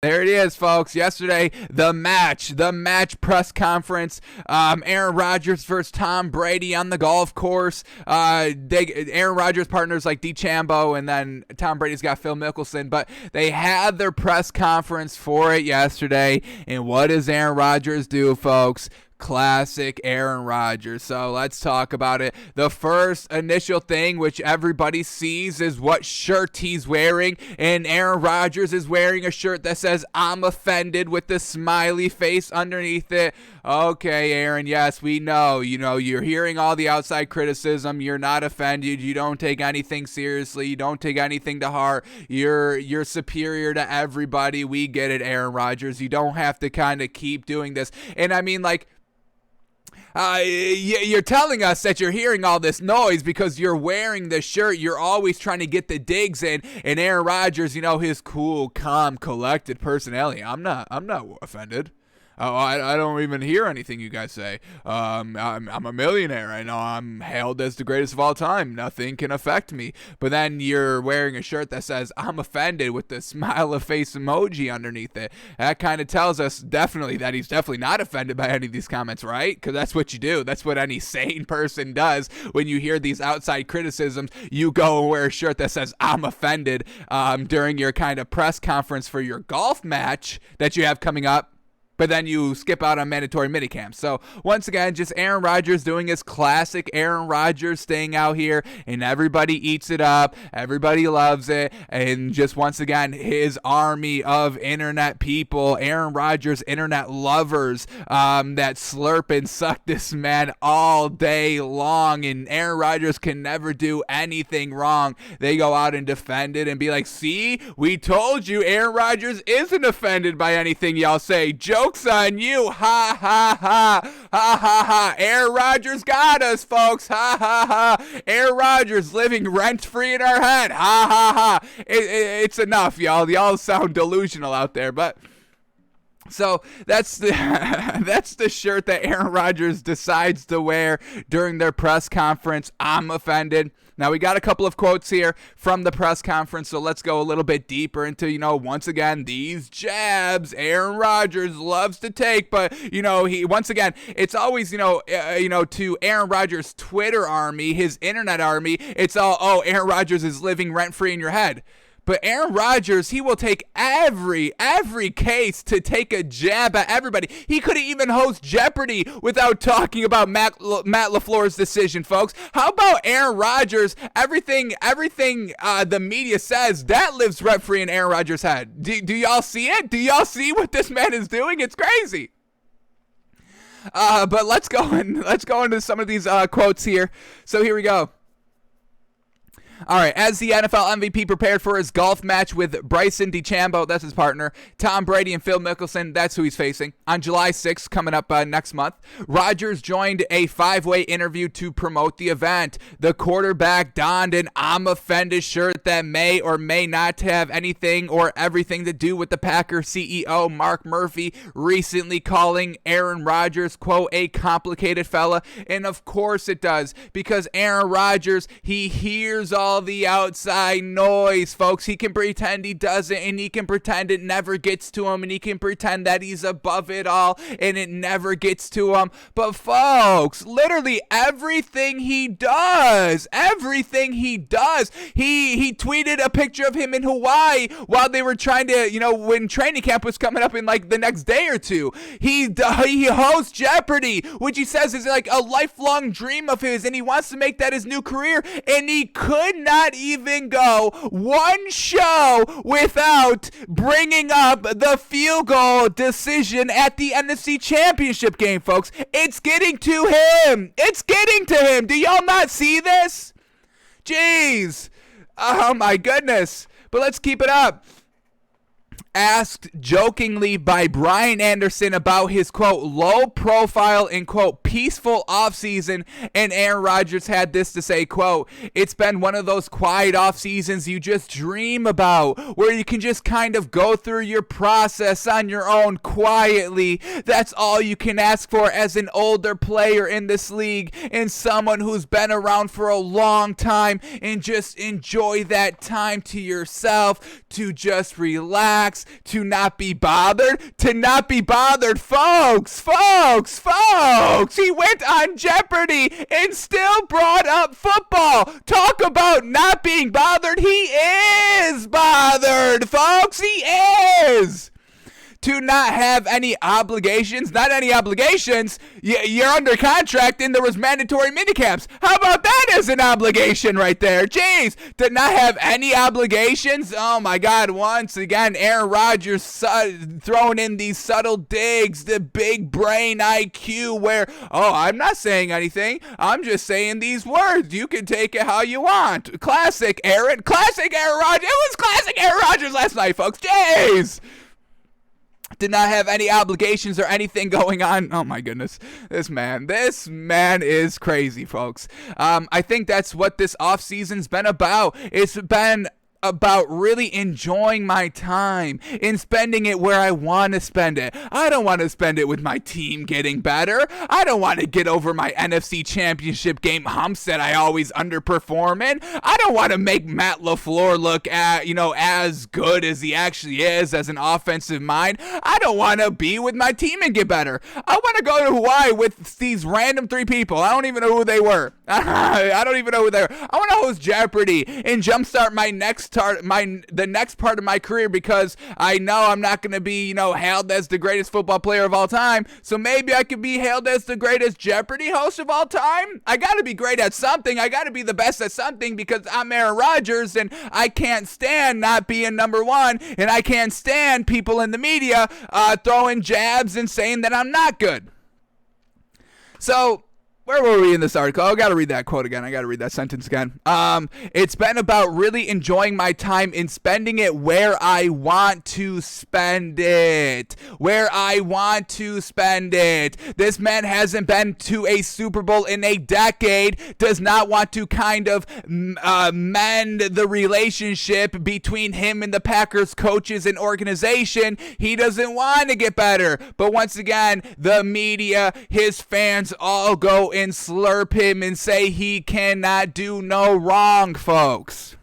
There it is, folks. Yesterday, the match press conference. Aaron Rodgers versus Tom Brady on the golf course. Aaron Rodgers partners like DeChambeau, and then Tom Brady's got Phil Mickelson. But they had their press conference for it yesterday. And what does Aaron Rodgers do, folks? Classic Aaron Rodgers. So let's talk about it. The first initial thing which everybody sees is what shirt he's wearing, and Aaron Rodgers is wearing a shirt that says "I'm offended" with the smiley face underneath it. Okay, Aaron, yes, we know. You're hearing all the outside criticism. You're not offended. You don't take anything seriously. You don't take anything to heart. You're superior to everybody. We get it, Aaron Rodgers. You don't have to kind of keep doing this. And I mean, like, you're telling us that you're hearing all this noise because you're wearing the shirt. You're always trying to get the digs in. And Aaron Rodgers, his cool, calm, collected personality. I'm not offended. Oh, I don't even hear anything you guys say. I'm a millionaire. I know I'm hailed as the greatest of all time. Nothing can affect me. But then you're wearing a shirt that says "I'm offended" with the smile of face emoji underneath it. That kind of tells us definitely that he's definitely not offended by any of these comments, right? Because that's what you do. That's what any sane person does when you hear these outside criticisms. You go and wear a shirt that says "I'm offended" during your kind of press conference for your golf match that you have coming up. But then you skip out on mandatory minicamps. So once again, just Aaron Rodgers doing his classic Aaron Rodgers, staying out here, and everybody eats it up. Everybody loves it. And just once again, his army of internet people, Aaron Rodgers internet lovers that slurp and suck this man all day long. And Aaron Rodgers can never do anything wrong. They go out and defend it and be like, see, we told you Aaron Rodgers isn't offended by anything y'all say. Joke's on you. Ha, ha, ha. Ha, ha, ha. Aaron Rodgers got us, folks. Ha, ha, ha. Aaron Rodgers living rent-free in our head. Ha, ha, ha. It's enough, y'all. Y'all sound delusional out there, but... So that's the shirt that Aaron Rodgers decides to wear during their press conference. I'm offended. Now, we got a couple of quotes here from the press conference, so let's go a little bit deeper into, once again, these jabs Aaron Rodgers loves to take. But, he once again, it's always, to Aaron Rodgers' Twitter army, his internet army, it's all, oh, Aaron Rodgers is living rent-free in your head. But Aaron Rodgers, he will take every case to take a jab at everybody. He couldn't even host Jeopardy without talking about Matt LaFleur's decision, folks. How about Aaron Rodgers? Everything the media says, that lives rent-free in Aaron Rodgers' head. Do y'all see it? Do y'all see what this man is doing? It's crazy. But let's go into some of these quotes here. So here we go. All right, as the NFL MVP prepared for his golf match with Bryson DeChambeau, that's his partner, Tom Brady and Phil Mickelson, that's who he's facing, on July 6th, coming up next month, Rodgers joined a 5-way interview to promote the event. The quarterback donned an "I'm offended" shirt that may or may not have anything or everything to do with the Packers CEO, Mark Murphy, recently calling Aaron Rodgers, quote, "a complicated fella." And of course it does, because Aaron Rodgers, he hears all the outside noise, folks. He can pretend he doesn't, and he can pretend it never gets to him, and he can pretend that he's above it all, and it never gets to him. But folks, literally everything he does, he tweeted a picture of him in Hawaii while they were trying to, when training camp was coming up in like the next day or two. He hosts Jeopardy, which he says is like a lifelong dream of his, and he wants to make that his new career, and he could not even go one show without bringing up the field goal decision at the NFC Championship game, folks. It's getting to him. Do y'all not see this? Jeez. Oh my goodness. But let's keep it up. Asked jokingly by Brian Anderson about his, quote, low profile and, quote, peaceful offseason, and Aaron Rodgers had this to say, quote, "It's been one of those quiet off seasons you just dream about, where you can just kind of go through your process on your own quietly. That's all you can ask for as an older player in this league and someone who's been around for a long time, and just enjoy that time to yourself, to just relax to not be bothered, folks. He went on Jeopardy and still brought up football. Talk about not being bothered. He is bothered, folks. He is. To not have any obligations, you're under contract and there was mandatory minicamps. How about that as an obligation right there? Jeez, to not have any obligations. Oh my God, once again, Aaron Rodgers throwing in these subtle digs, the big brain IQ where, I'm not saying anything, I'm just saying these words. You can take it how you want. Classic Aaron Rodgers. It was classic Aaron Rodgers last night, folks. Jeez. Did not have any obligations or anything going on. Oh my goodness. This man is crazy, folks. I think that's what this offseason's been about. It's been about really enjoying my time and spending it where I want to spend it. I don't want to spend it with my team getting better. I don't want to get over my NFC Championship game humps that I always underperform in. I don't want to make Matt LaFleur look as good as he actually is as an offensive mind. I don't want to be with my team and get better. I want to go to Hawaii with these random 3 people. I don't even know who they were. I don't even know who they were. I want to host Jeopardy and jumpstart the next part of my career, because I know I'm not going to be, hailed as the greatest football player of all time. So maybe I could be hailed as the greatest Jeopardy host of all time. I got to be great at something. I got to be the best at something, because I'm Aaron Rodgers and I can't stand not being number one, and I can't stand people in the media throwing jabs and saying that I'm not good. So, where were we in this article? I got to read that quote again. I got to read that sentence again. It's been about really enjoying my time and spending it where I want to spend it. This man hasn't been to a Super Bowl in a decade, does not want to kind of mend the relationship between him and the Packers coaches and organization. He doesn't want to get better. But once again, the media, his fans all go and slurp him and say he cannot do no wrong, folks.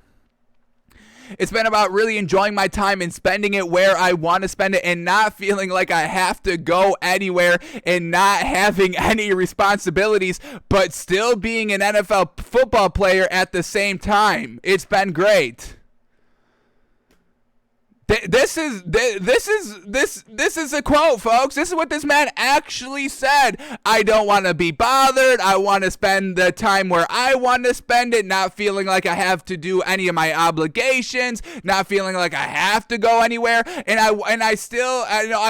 It's been about really enjoying my time and spending it where I want to spend it, and not feeling like I have to go anywhere, and not having any responsibilities, but still being an NFL football player at the same time. It's been great. This is a quote, folks. This is what this man actually said. I don't want to be bothered. I want to spend the time where I want to spend it, not feeling like I have to do any of my obligations, not feeling like I have to go anywhere. And I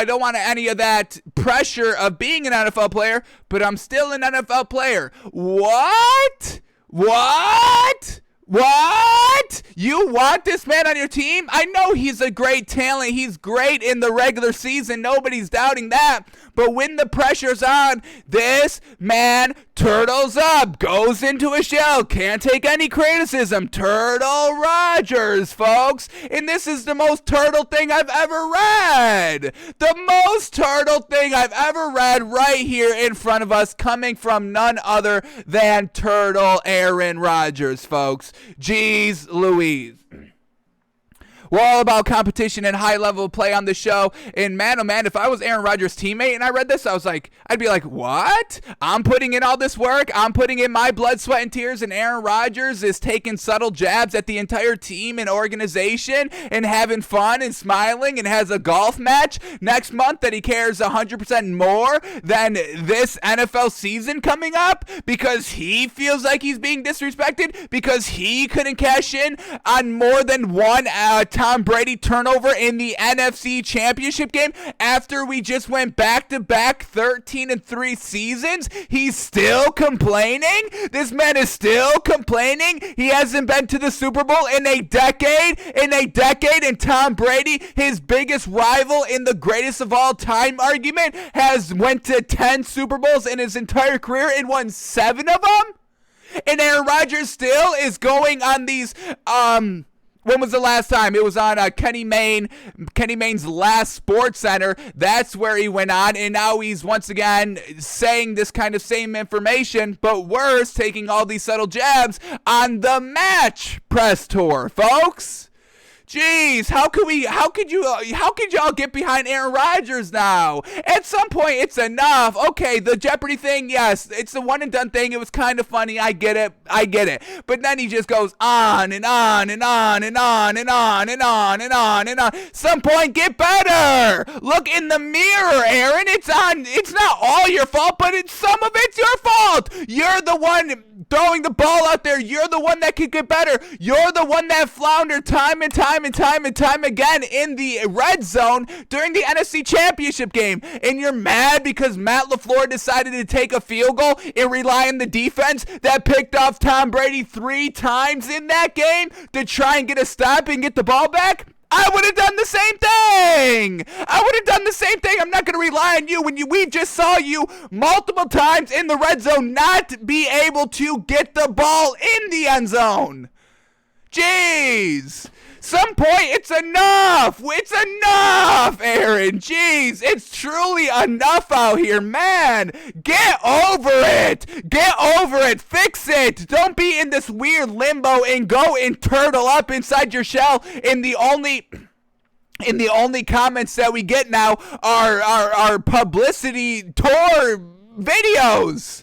don't want any of that pressure of being an NFL player, but I'm still an NFL player. What? You want this man on your team? I know he's a great talent. He's great in the regular season. Nobody's doubting that. But when the pressure's on, this man turtles up, goes into a shell, can't take any criticism. Turtle Rodgers, folks. And this is the most turtle thing I've ever read. The most turtle thing I've ever read right here in front of us, coming from none other than Turtle Aaron Rodgers, folks. Jeez Louise. We're all about competition and high-level play on the show. And man, oh man, if I was Aaron Rodgers' teammate and I read this, I'd be like, what? I'm putting in all this work. I'm putting in my blood, sweat, and tears, and Aaron Rodgers is taking subtle jabs at the entire team and organization and having fun and smiling, and has a golf match next month that he cares 100% more than this NFL season coming up, because he feels like he's being disrespected, because he couldn't cash in on more than one Tom Brady turnover in the NFC Championship game after we just went back-to-back 13-3 seasons. He's still complaining? This man is still complaining? He hasn't been to the Super Bowl in a decade? And Tom Brady, his biggest rival in the greatest of all time argument, has went to 10 Super Bowls in his entire career and won 7 of them? And Aaron Rodgers still is going on these, when was the last time? It was on Kenny Maine's last Sports Center. That's where he went on, and now he's once again saying this kind of same information, but worse, taking all these subtle jabs on the Match Press Tour, folks. Jeez, how could y'all get behind Aaron Rodgers now? At some point, it's enough. Okay, the Jeopardy thing, yes, it's the one and done thing. It was kind of funny. I get it. But then he just goes on and on and on and on and on and on and on and on. Some point, get better. Look in the mirror, Aaron. It's not all your fault, but some of it's your fault. You're the one throwing the ball out there. You're the one that could get better. You're the one that floundered time and time again in the red zone during the NFC Championship game. And you're mad because Matt LaFleur decided to take a field goal and rely on the defense that picked off Tom Brady 3 times in that game to try and get a stop and get the ball back? I would have done the same thing. I'm not going to rely on you when we just saw you multiple times in the red zone not be able to get the ball in the end zone. Jeez. Some point, it's enough. It's enough, Aaron. Jeez, it's truly enough out here, man. Get over it. Fix it. Don't be in this weird limbo and go and turtle up inside your shell. And the only comments that we get now are publicity tour videos.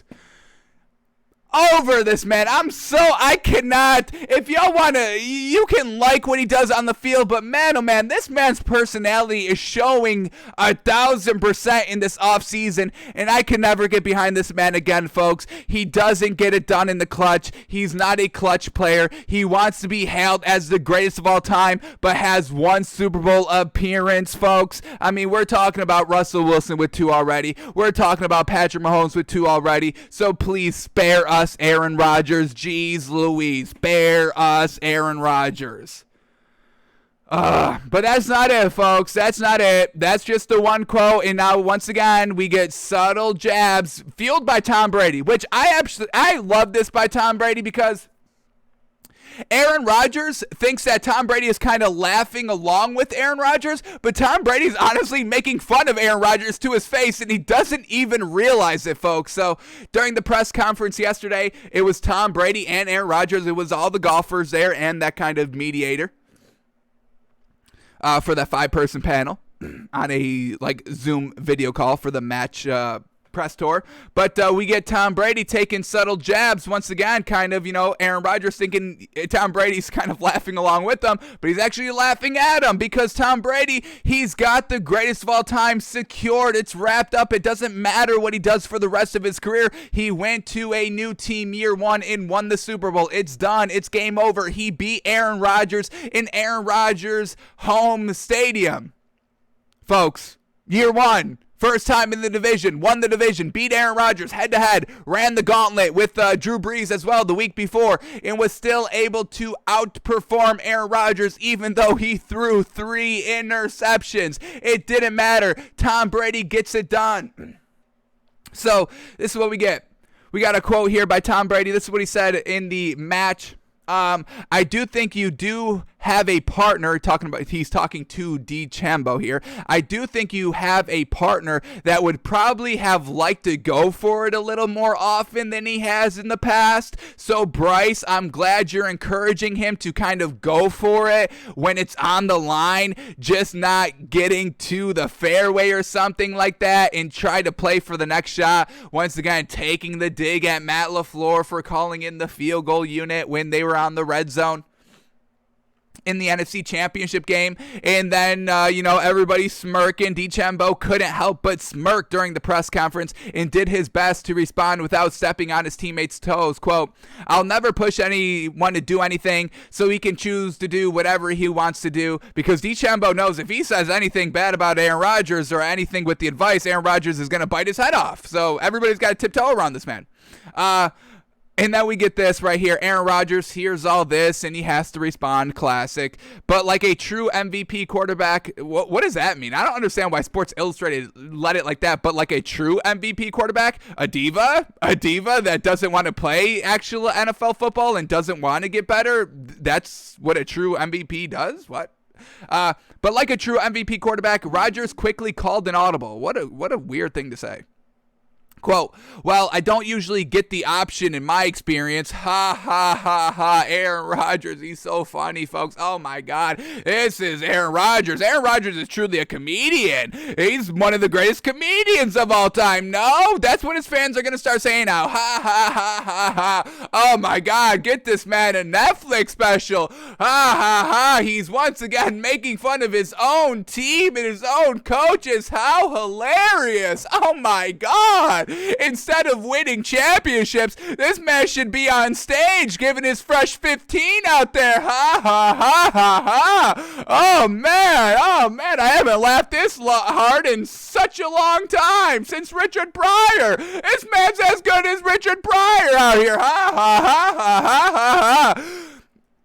Over this, man. I cannot. If y'all wanna, you can like what he does on the field, but man, oh man, this man's personality is showing 1,000% in this offseason, and I can never get behind this man again, folks. He doesn't get it done in the clutch. He's not a clutch player. He wants to be hailed as the greatest of all time, but has 1 Super Bowl appearance, folks. I mean, we're talking about Russell Wilson with 2 already. We're talking about Patrick Mahomes with 2 already. So please spare us Aaron Rodgers. Jeez Louise, spare us Aaron Rodgers. But that's not it, folks. That's not it. That's just the one quote. And now, once again, we get subtle jabs fueled by Tom Brady, which I love this by Tom Brady because Aaron Rodgers thinks that Tom Brady is kind of laughing along with Aaron Rodgers, but Tom Brady's honestly making fun of Aaron Rodgers to his face, and he doesn't even realize it, folks. So during the press conference yesterday, it was Tom Brady and Aaron Rodgers. It was all the golfers there and that kind of mediator for that 5-person panel on a Zoom video call for the match press tour. But we get Tom Brady taking subtle jabs once again, kind of, Aaron Rodgers thinking Tom Brady's kind of laughing along with them, but he's actually laughing at him because Tom Brady, he's got the greatest of all time secured. It's wrapped up. It doesn't matter what he does for the rest of his career. He went to a new team year 1 and won the Super Bowl. It's done. It's game over. He beat Aaron Rodgers in Aaron Rodgers' home stadium. Folks, year 1. First time in the division, won the division, beat Aaron Rodgers head-to-head, ran the gauntlet with Drew Brees as well the week before, and was still able to outperform Aaron Rodgers even though he threw 3 interceptions. It didn't matter. Tom Brady gets it done. So this is what we get. We got a quote here by Tom Brady. This is what he said in the match. I do think you do have a partner, he's talking to DeChambeau here. I do think you have a partner that would probably have liked to go for it a little more often than he has in the past. So Bryce, I'm glad you're encouraging him to kind of go for it when it's on the line, just not getting to the fairway or something like that and try to play for the next shot. Once again, taking the dig at Matt LaFleur for calling in the field goal unit when they were on the red zone in the NFC Championship game. And then, everybody smirking. DeChambeau couldn't help but smirk during the press conference and did his best to respond without stepping on his teammates' toes. Quote, I'll never push anyone to do anything, so he can choose to do whatever he wants to do, because DeChambeau knows if he says anything bad about Aaron Rodgers or anything with the advice, Aaron Rodgers is going to bite his head off. So everybody's got to tiptoe around this man. And then we get this right here. Aaron Rodgers hears all this, and he has to respond. Classic. But like a true MVP quarterback, what does that mean? I don't understand why Sports Illustrated let it like that. But like a true MVP quarterback, a diva that doesn't want to play actual NFL football and doesn't want to get better. That's what a true MVP does? What? But like a true MVP quarterback, Rodgers quickly called an audible. What a weird thing to say. Quote, well, I don't usually get the option in my experience. Ha, ha, ha, ha. Aaron Rodgers, he's so funny, folks. Oh, my God. This is Aaron Rodgers. Aaron Rodgers is truly a comedian. He's one of the greatest comedians of all time. No, that's what his fans are going to start saying now. Ha, ha, ha, ha, ha. Oh, my God. Get this man a Netflix special. Ha, ha, ha. He's once again making fun of his own team and his own coaches. How hilarious. Oh, my God. Instead of winning championships, this man should be on stage giving his fresh 15 out there. Ha, ha, ha, ha, ha. Oh, man. I haven't laughed this hard in such a long time, since Richard Pryor. This man's as good as Richard Pryor out here. Ha, ha, ha, ha, ha, ha, ha.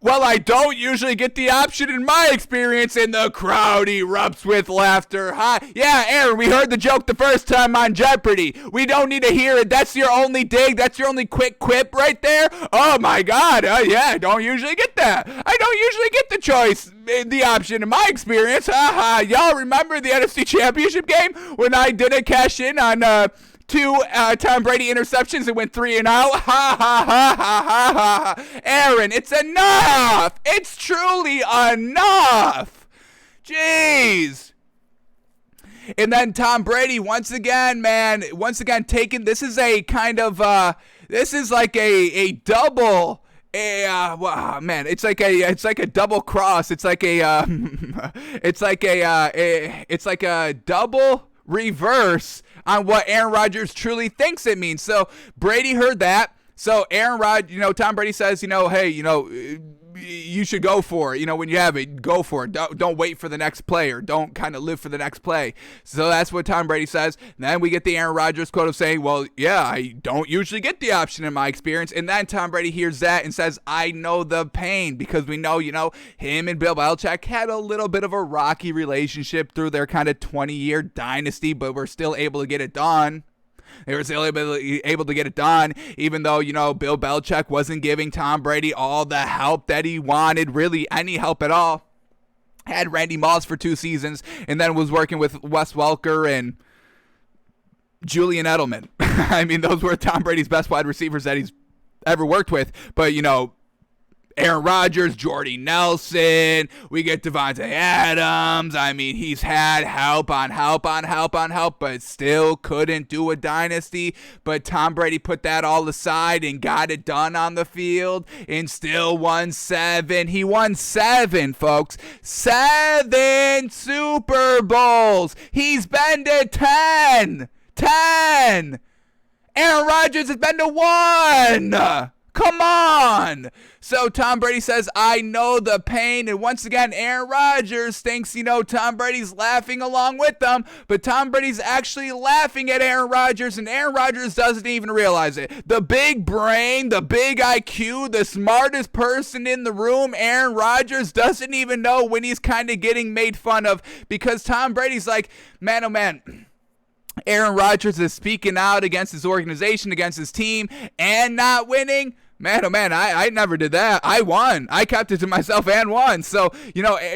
Well, I don't usually get the option in my experience, and the crowd erupts with laughter. Huh? Yeah, Aaron, we heard the joke the first time on Jeopardy. We don't need to hear it. That's your only dig. That's your only quick quip right there. Oh, my God. Yeah, I don't usually get that. I don't usually get the choice, the option in my experience. Ha ha. Y'all remember the NFC Championship game when I didn't cash in on two Tom Brady interceptions and went 3-0. Ha ha ha ha ha ha. Aaron, it's enough. It's truly enough. Jeez. And then Tom Brady once again taking, this is a kind of this is like a double. Wow, man, it's like a double cross. It's like a it's like a double reverse on what Aaron Rodgers truly thinks it means. So Brady heard that. So Tom Brady says, hey, you should go for it. When you have it, go for it. Don't wait for the next play, or don't kind of live for the next play. So that's what Tom Brady says. And then we get the Aaron Rodgers quote of saying, well, yeah, I don't usually get the option in my experience. And then Tom Brady hears that and says, I know the pain, because we know, him and Bill Belichick had a little bit of a rocky relationship through their kind of 20-year dynasty, but we're still able to get it done. They were still able to get it done, even though, Bill Belichick wasn't giving Tom Brady all the help that he wanted, really any help at all. Had Randy Moss for 2 seasons, and then was working with Wes Welker and Julian Edelman. I mean, those were Tom Brady's best wide receivers that he's ever worked with. But, Aaron Rodgers, Jordy Nelson, we get Devontae Adams. I mean, he's had help on help on help on help, but still couldn't do a dynasty. But Tom Brady put that all aside and got it done on the field and still won 7. He won 7, folks. 7 Super Bowls. He's been to 10. 10. Aaron Rodgers has been to 1. Come on. So Tom Brady says, I know the pain. And once again, Aaron Rodgers thinks, Tom Brady's laughing along with them. But Tom Brady's actually laughing at Aaron Rodgers, and Aaron Rodgers doesn't even realize it. The big brain, the big IQ, the smartest person in the room, Aaron Rodgers doesn't even know when he's kind of getting made fun of, because Tom Brady's like, man, oh man, Aaron Rodgers is speaking out against his organization, against his team, and not winning. Man, oh man, I never did that. I won. I kept it to myself and won. So,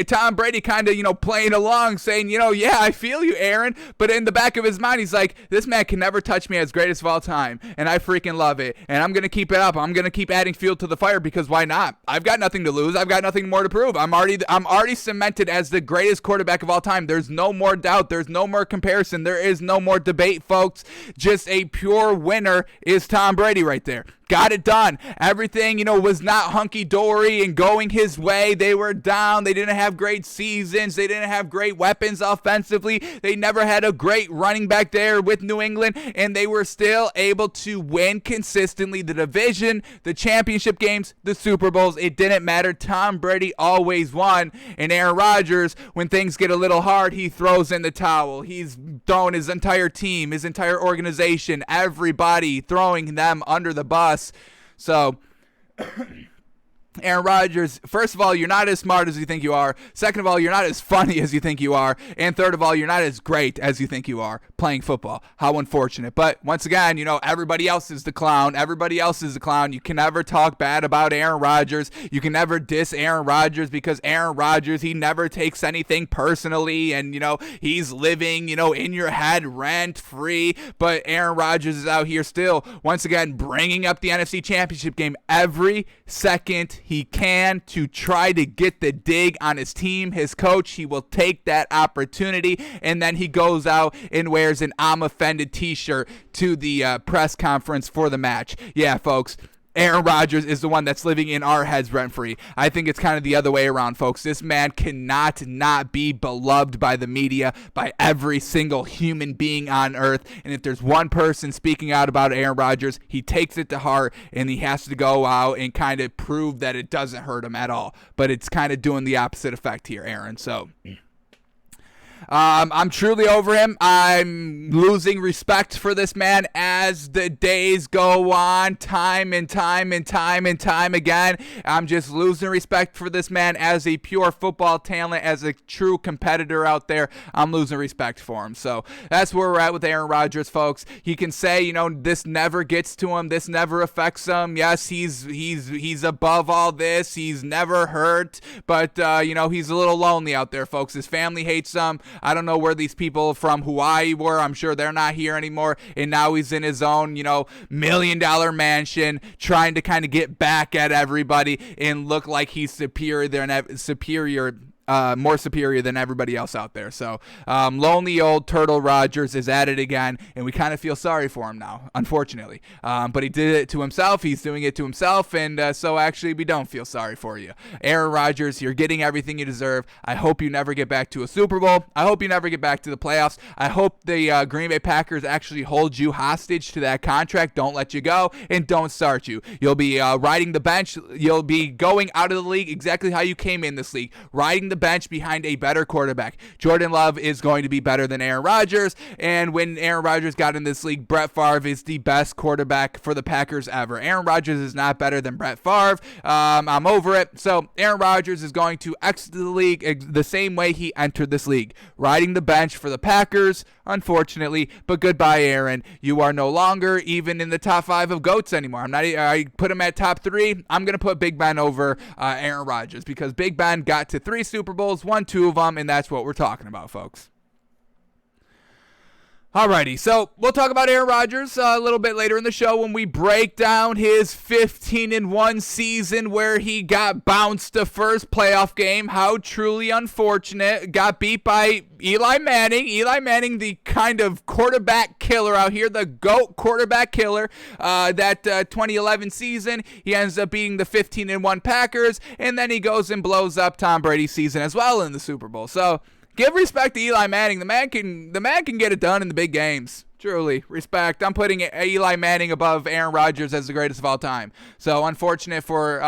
Tom Brady kind of, playing along, saying, yeah, I feel you, Aaron. But in the back of his mind, he's like, this man can never touch me as greatest of all time. And I freaking love it. And I'm going to keep it up. I'm going to keep adding fuel to the fire, because why not? I've got nothing to lose. I've got nothing more to prove. I'm already cemented as the greatest quarterback of all time. There's no more doubt. There's no more comparison. There is no more debate, folks. Just a pure winner is Tom Brady right there. Got it done. Everything, was not hunky-dory and going his way. They were down. They didn't have great seasons. They didn't have great weapons offensively. They never had a great running back there with New England, and they were still able to win consistently the division, the championship games, the Super Bowls. It didn't matter. Tom Brady always won. And Aaron Rodgers, when things get a little hard, he throws in the towel. He's thrown his entire team, his entire organization, everybody, throwing them under the bus. So Aaron Rodgers, first of all, you're not as smart as you think you are. Second of all, you're not as funny as you think you are. And third of all, you're not as great as you think you are playing football. How unfortunate. But once again, everybody else is the clown. Everybody else is the clown. You can never talk bad about Aaron Rodgers. You can never diss Aaron Rodgers because Aaron Rodgers, he never takes anything personally. And, he's living, in your head rent-free. But Aaron Rodgers is out here still, once again, bringing up the NFC Championship game every second he can to try to get the dig on his team, his coach. He will take that opportunity, and then he goes out and wears an "I'm offended" t-shirt to the press conference for the match. Yeah, folks, Aaron Rodgers is the one that's living in our heads rent-free. I think it's kind of the other way around, folks. This man cannot not be beloved by the media, by every single human being on earth. And if there's one person speaking out about Aaron Rodgers, he takes it to heart, and he has to go out and kind of prove that it doesn't hurt him at all. But it's kind of doing the opposite effect here, Aaron. So I'm truly over him. I'm losing respect for this man as the days go on, time and time again. I'm just losing respect for this man as a pure football talent, as a true competitor out there. I'm losing respect for him. So that's where we're at with Aaron Rodgers, folks. He can say, this never gets to him. This never affects him. Yes, he's above all this. He's never hurt, but he's a little lonely out there, folks. His family hates him. I don't know where these people from Hawaii were. I'm sure they're not here anymore. And now he's in his own, $1 million mansion trying to kind of get back at everybody and look like he's more superior than everybody else out there. So lonely old turtle Rodgers is at it again, and we kind of feel sorry for him now, unfortunately. But he did it to himself. He's doing it to himself, and so actually we don't feel sorry for you. Aaron Rodgers, you're getting everything you deserve. I hope you never get back to a Super Bowl. I hope you never get back to the playoffs. I hope the Green Bay Packers actually hold you hostage to that contract, don't let you go, and don't start you. You'll be riding the bench. You'll be going out of the league exactly how you came in this league, riding the bench behind a better quarterback. Jordan Love is going to be better than Aaron Rodgers, and when Aaron Rodgers got in this league, Brett Favre is the best quarterback for the Packers ever. Aaron Rodgers is not better than Brett Favre. I'm over it. So Aaron Rodgers is going to exit the league the same way he entered this league, riding the bench for the Packers, unfortunately. But goodbye, Aaron. You are no longer even in the top 5 of GOATs anymore. I put him at top 3. I'm going to put Big Ben over Aaron Rodgers because Big Ben got to 3 Super Bowls, won 2 of them, and that's what we're talking about, folks. Alrighty, so we'll talk about Aaron Rodgers a little bit later in the show when we break down his 15-1 season where he got bounced the first playoff game. How truly unfortunate. Got beat by Eli Manning. Eli Manning, the kind of quarterback killer out here, the GOAT quarterback killer. That 2011 season, he ends up beating the 15-1 Packers, and then he goes and blows up Tom Brady's season as well in the Super Bowl. So give respect to Eli Manning. The man can get it done in the big games. Truly, respect. I'm putting Eli Manning above Aaron Rodgers as the greatest of all time. So unfortunate for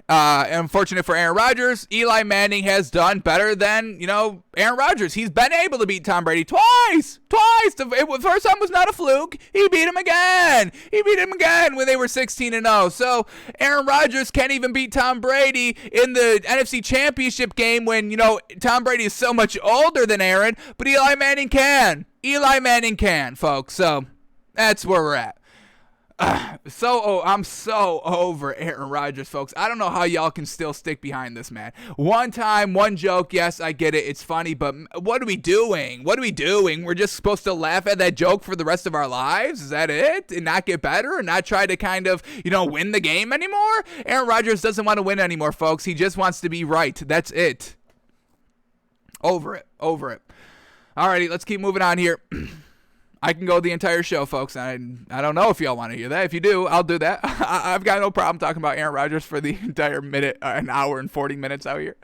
Aaron Rodgers. Eli Manning has done better than, Aaron Rodgers. He's been able to beat Tom Brady twice. The first time was not a fluke. He beat him again. When they were 16-0. So Aaron Rodgers can't even beat Tom Brady in the NFC Championship game when, Tom Brady is so much older than Aaron, but Eli Manning can. Folks. So that's where we're at. I'm so over Aaron Rodgers, folks. I don't know how y'all can still stick behind this man. One time, one joke, yes, I get it. It's funny, but what are we doing? We're just supposed to laugh at that joke for the rest of our lives? Is that it? And not get better and not try to kind of, win the game anymore? Aaron Rodgers doesn't want to win anymore, folks. He just wants to be right. That's it. Over it. Alrighty, let's keep moving on here. I can go the entire show, folks. I don't know if y'all want to hear that. If you do, I'll do that. I've got no problem talking about Aaron Rodgers for the entire minute, an hour and 40 minutes out here.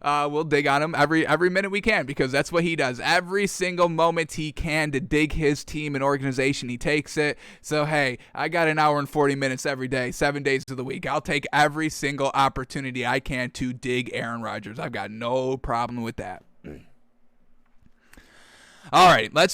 We'll dig on him every minute we can because that's what he does. Every single moment he can to dig his team and organization, he takes it. So, hey, I got an hour and 40 minutes every day, 7 days of the week. I'll take every single opportunity I can to dig Aaron Rodgers. I've got no problem with that. All right, let's